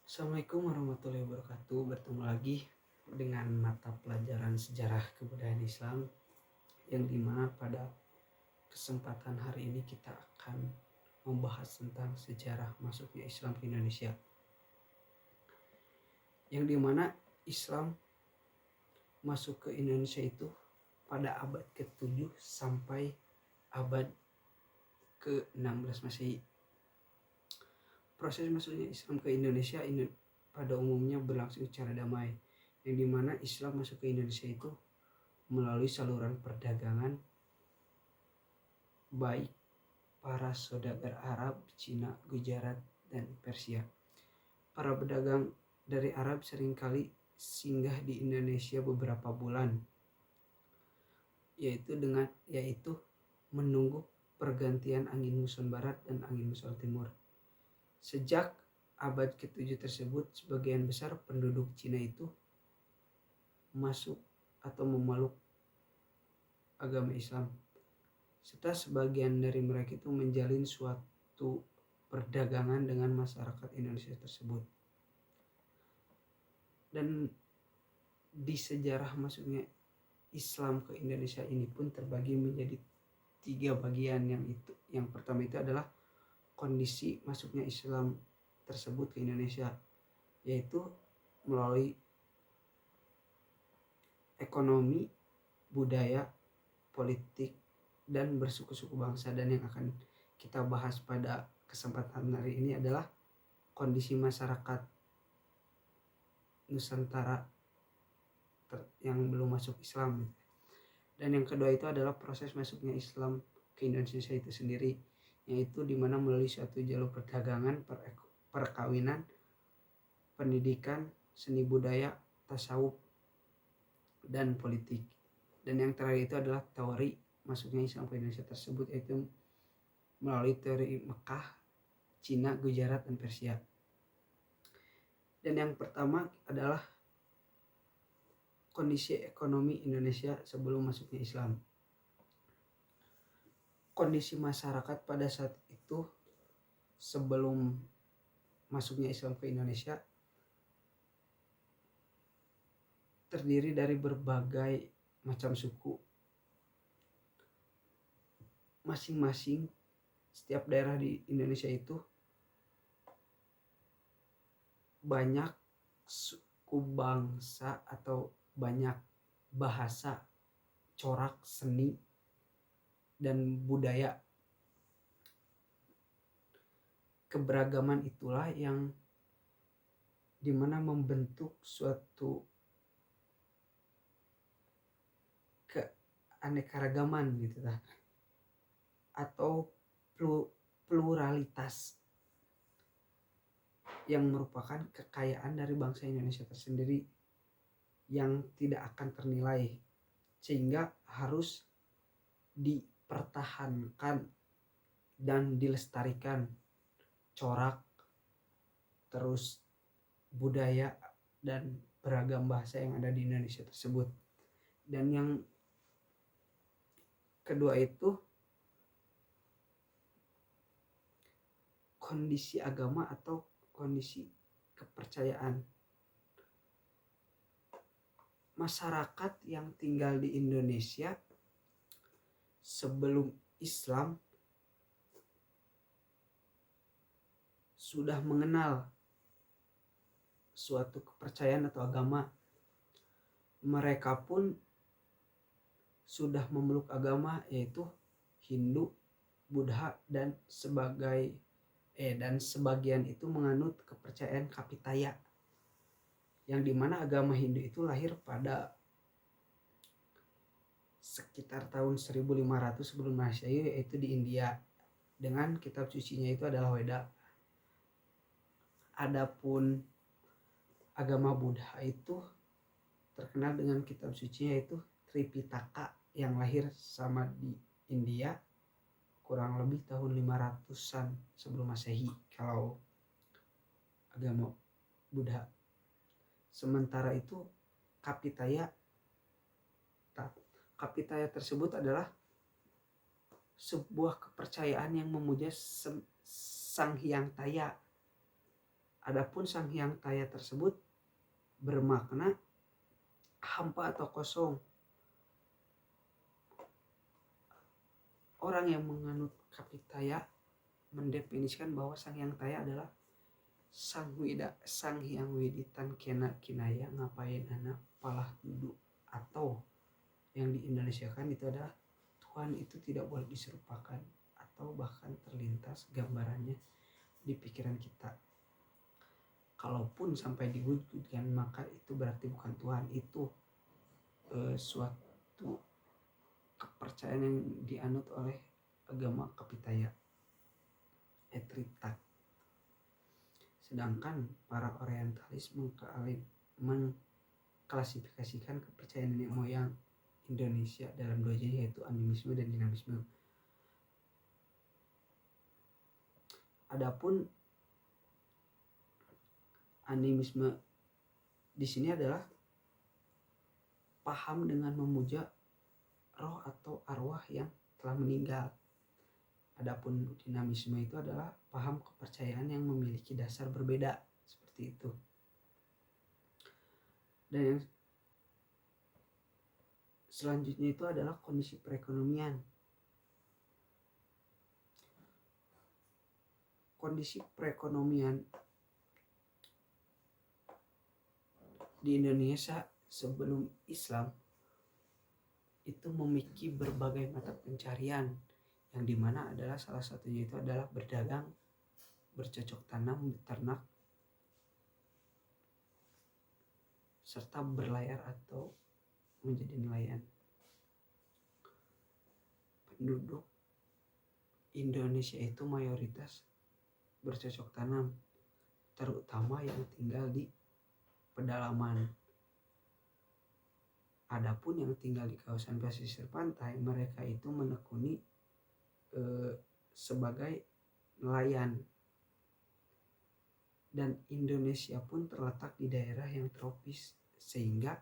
Assalamualaikum warahmatullahi wabarakatuh. Bertemu lagi dengan mata pelajaran sejarah kebudayaan Islam yang dimana pada kesempatan hari ini kita akan membahas tentang sejarah masuknya Islam ke Indonesia, yang dimana Islam masuk ke Indonesia itu pada abad ke-7 sampai abad ke-16 Masehi. Proses masuknya Islam ke Indonesia ini pada umumnya berlangsung secara damai, yang dimana Islam masuk ke Indonesia itu melalui saluran perdagangan baik para saudagar Arab, Cina, Gujarat, dan Persia. Para pedagang dari Arab seringkali singgah di Indonesia beberapa bulan, yaitu menunggu pergantian angin muson barat dan angin muson timur. Sejak abad ke-7 tersebut, sebagian besar penduduk Cina itu masuk atau memeluk agama Islam, serta sebagian dari mereka itu menjalin suatu perdagangan dengan masyarakat Indonesia tersebut. Dan di sejarah masuknya Islam ke Indonesia ini pun terbagi menjadi 3 bagian. Yang pertama itu adalah kondisi masuknya Islam tersebut ke Indonesia, yaitu melalui ekonomi, budaya, politik, dan bersuku-suku bangsa. Dan yang akan kita bahas pada kesempatan hari ini adalah kondisi masyarakat Nusantara yang belum masuk Islam. Dan yang kedua itu adalah proses masuknya Islam ke Indonesia itu sendiri, yaitu dimana melalui suatu jalur perdagangan, perkawinan, pendidikan, seni budaya, tasawuf, dan politik. Dan yang terakhir itu adalah teori masuknya Islam ke Indonesia tersebut, yaitu melalui teori Mekah, Cina, Gujarat, dan Persia. Dan yang pertama adalah kondisi ekonomi Indonesia sebelum masuknya Islam. Kondisi masyarakat pada saat itu sebelum masuknya Islam ke Indonesia terdiri dari berbagai macam suku. Masing-masing setiap daerah di Indonesia itu banyak suku bangsa atau banyak bahasa, corak, seni, dan budaya. Keberagaman itulah yang dimana membentuk suatu keanekaragaman gitu lah, atau pluralitas yang merupakan kekayaan dari bangsa Indonesia tersendiri yang tidak akan ternilai, sehingga harus dipertahankan dan dilestarikan corak, terus budaya, dan beragam bahasa yang ada di Indonesia tersebut. Dan yang kedua itu kondisi agama atau kondisi kepercayaan. Masyarakat yang tinggal di Indonesia sebelum Islam sudah mengenal suatu kepercayaan atau agama. Mereka pun sudah memeluk agama, yaitu Hindu, Buddha, dan sebagian itu menganut kepercayaan Kapitaya, yang dimana agama Hindu itu lahir pada sekitar tahun 1500 sebelum Masehi, yaitu di India, dengan kitab sucinya itu adalah Weda. Adapun agama Buddha itu terkenal dengan kitab sucinya yaitu Tripitaka, yang lahir sama di India kurang lebih tahun 500-an sebelum Masehi kalau agama Buddha. Sementara itu Kapitaya tersebut adalah sebuah kepercayaan yang memuja Sang Hyang Taya Adapun Sang Hyang Taya tersebut bermakna hampa atau kosong. Orang yang menganut Kapitaya mendefinisikan bahwa Sang Hyang Taya adalah Sang Hyang Widitan Kena Kinaya Ngapain Anak Palah Dudu, atau yang diindonesiakan itu adalah Tuhan itu tidak boleh diserupakan, atau bahkan terlintas gambarannya di pikiran kita. Kalaupun sampai diwujudkan maka itu berarti bukan Tuhan, itu suatu kepercayaan yang dianut oleh agama Kapitaya Etritak. Sedangkan para orientalis mengklasifikasikan kepercayaan nenek moyang Indonesia dalam dua jenis, yaitu animisme dan dinamisme. Adapun animisme di sini adalah paham dengan memuja roh atau arwah yang telah meninggal. Adapun dinamisme itu adalah paham kepercayaan yang memiliki dasar berbeda, seperti itu. Dan yang selanjutnya itu adalah kondisi perekonomian. Kondisi perekonomian di Indonesia sebelum Islam itu memiliki berbagai mata pencarian, yang dimana adalah salah satunya itu adalah berdagang, bercocok tanam, beternak, serta berlayar atau menjadi nelayan. Penduduk Indonesia itu mayoritas bercocok tanam, terutama yang tinggal di pedalaman. Adapun yang tinggal di kawasan pesisir pantai, mereka itu menekuni sebagai nelayan. Dan Indonesia pun terletak di daerah yang tropis, sehingga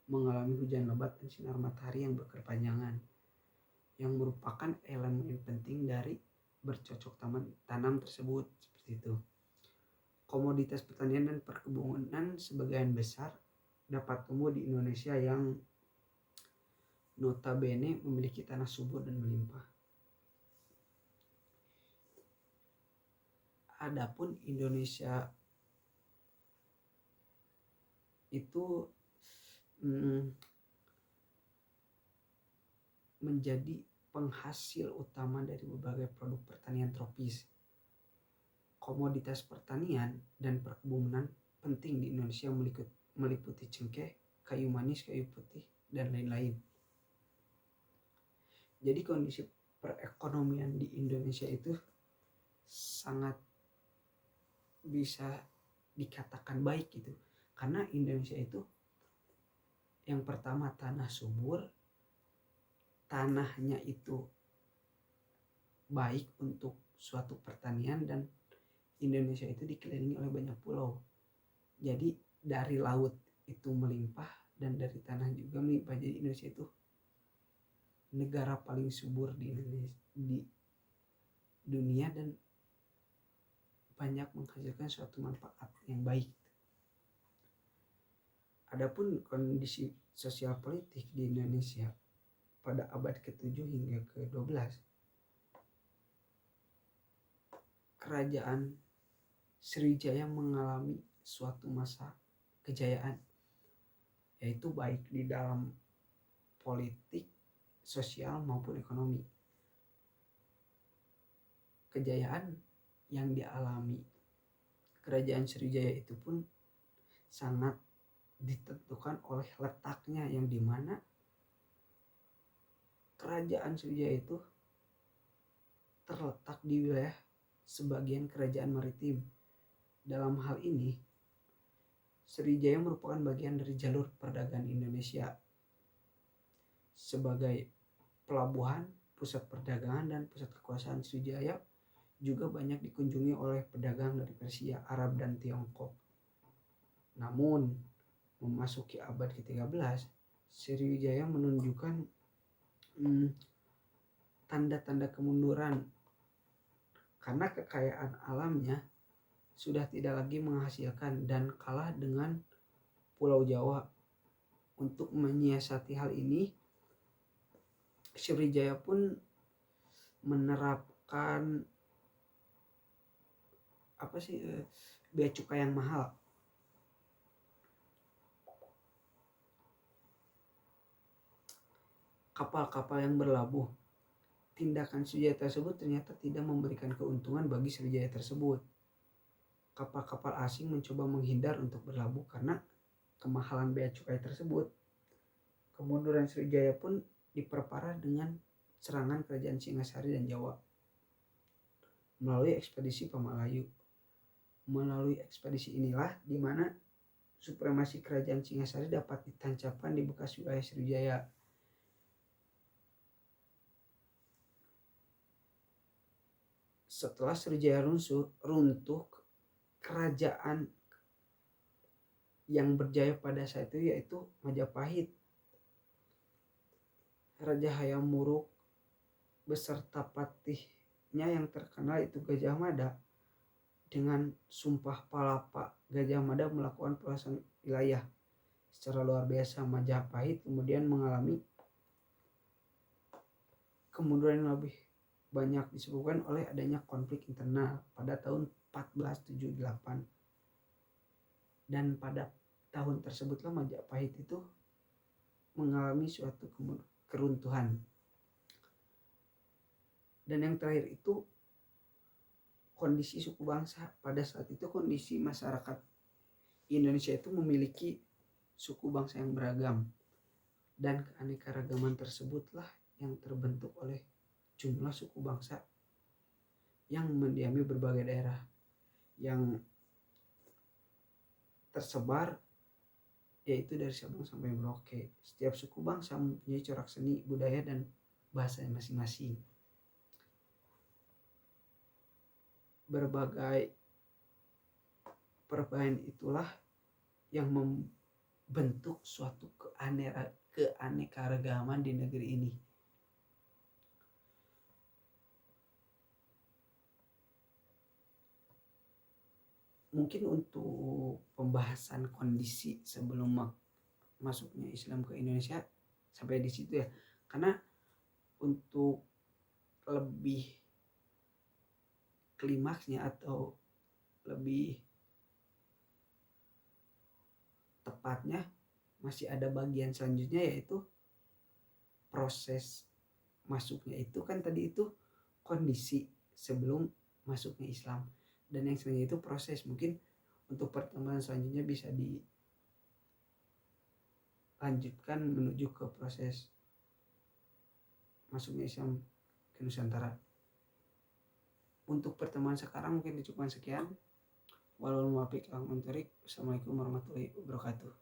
mengalami hujan lebat dan sinar matahari yang berkepanjangan, yang merupakan elemen penting dari bercocok tanam tersebut, seperti itu. Komoditas pertanian dan perkebunan sebagian besar dapat tumbuh di Indonesia yang notabene memiliki tanah subur dan melimpah. Adapun Indonesia itu menjadi penghasil utama dari berbagai produk pertanian tropis. Komoditas pertanian dan perkebunan penting di Indonesia meliputi cengkeh, kayu manis, kayu putih, dan lain-lain. Jadi kondisi perekonomian di Indonesia itu sangat bisa dikatakan baik gitu. Karena Indonesia itu yang pertama tanah subur, tanahnya itu baik untuk suatu pertanian, dan Indonesia itu dikelilingi oleh banyak pulau. Jadi dari laut itu melimpah dan dari tanah juga melimpah. Jadi Indonesia itu negara paling subur di dunia dan banyak menghasilkan suatu manfaat yang baik. Adapun kondisi sosial politik di Indonesia pada abad ke-7 hingga ke-12, kerajaan Sriwijaya mengalami suatu masa kejayaan, yaitu baik di dalam politik, sosial maupun ekonomi. Kejayaan yang dialami kerajaan Sriwijaya itu pun sangat ditentukan oleh letaknya, yang dimana kerajaan Sriwijaya itu terletak di wilayah sebagian kerajaan maritim. Dalam hal ini, Sriwijaya merupakan bagian dari jalur perdagangan Indonesia sebagai pelabuhan, pusat perdagangan, dan pusat kekuasaan. Sriwijaya juga banyak dikunjungi oleh pedagang dari Persia, Arab, dan Tiongkok. Namun, memasuki abad ke-13, Sriwijaya menunjukkan tanda-tanda kemunduran karena kekayaan alamnya sudah tidak lagi menghasilkan dan kalah dengan Pulau Jawa. Untuk menyiasati hal ini, Sriwijaya pun menerapkan bea cukai yang mahal. Kapal-kapal yang berlabuh. Tindakan Sriwijaya tersebut ternyata tidak memberikan keuntungan bagi Sriwijaya tersebut. Kapal-kapal asing mencoba menghindar untuk berlabuh karena kemahalan bea cukai tersebut. Kemunduran Sriwijaya pun diperparah dengan serangan kerajaan Singasari dan Jawa melalui ekspedisi Pamalayu. Melalui ekspedisi inilah di mana supremasi kerajaan Singasari dapat ditancapkan di bekas wilayah Sriwijaya. Setelah Sriwijaya runtuh, kerajaan yang berjaya pada saat itu yaitu Majapahit. Raja Hayam Wuruk beserta patihnya yang terkenal itu Gajah Mada, dengan Sumpah Palapa Gajah Mada melakukan perluasan wilayah secara luar biasa. Majapahit kemudian mengalami kemunduran yang lebih banyak disebabkan oleh adanya konflik internal pada tahun 1478. Dan pada tahun tersebutlah Majapahit itu mengalami suatu keruntuhan. Dan yang terakhir itu kondisi suku bangsa. Pada saat itu kondisi masyarakat Indonesia itu memiliki suku bangsa yang beragam, dan keanekaragaman tersebutlah yang terbentuk oleh jumlah suku bangsa yang mendiami berbagai daerah yang tersebar, yaitu dari Sabang sampai Merauke. Setiap suku bangsa mempunyai corak seni, budaya, dan bahasa masing-masing. Berbagai perbedaan itulah yang membentuk suatu keanekaragaman di negeri ini. Mungkin untuk pembahasan kondisi sebelum masuknya Islam ke Indonesia sampai di situ ya. Karena untuk lebih klimaksnya atau lebih tepatnya masih ada bagian selanjutnya, yaitu proses masuknya itu kan tadi itu kondisi sebelum masuknya Islam, dan yang selanjutnya itu proses. Mungkin untuk pertemuan selanjutnya bisa dilanjutkan menuju ke proses masuknya Islam ke Nusantara. Untuk pertemuan sekarang mungkin cukupkan sekian. Wassalamualaikum warahmatullahi wabarakatuh.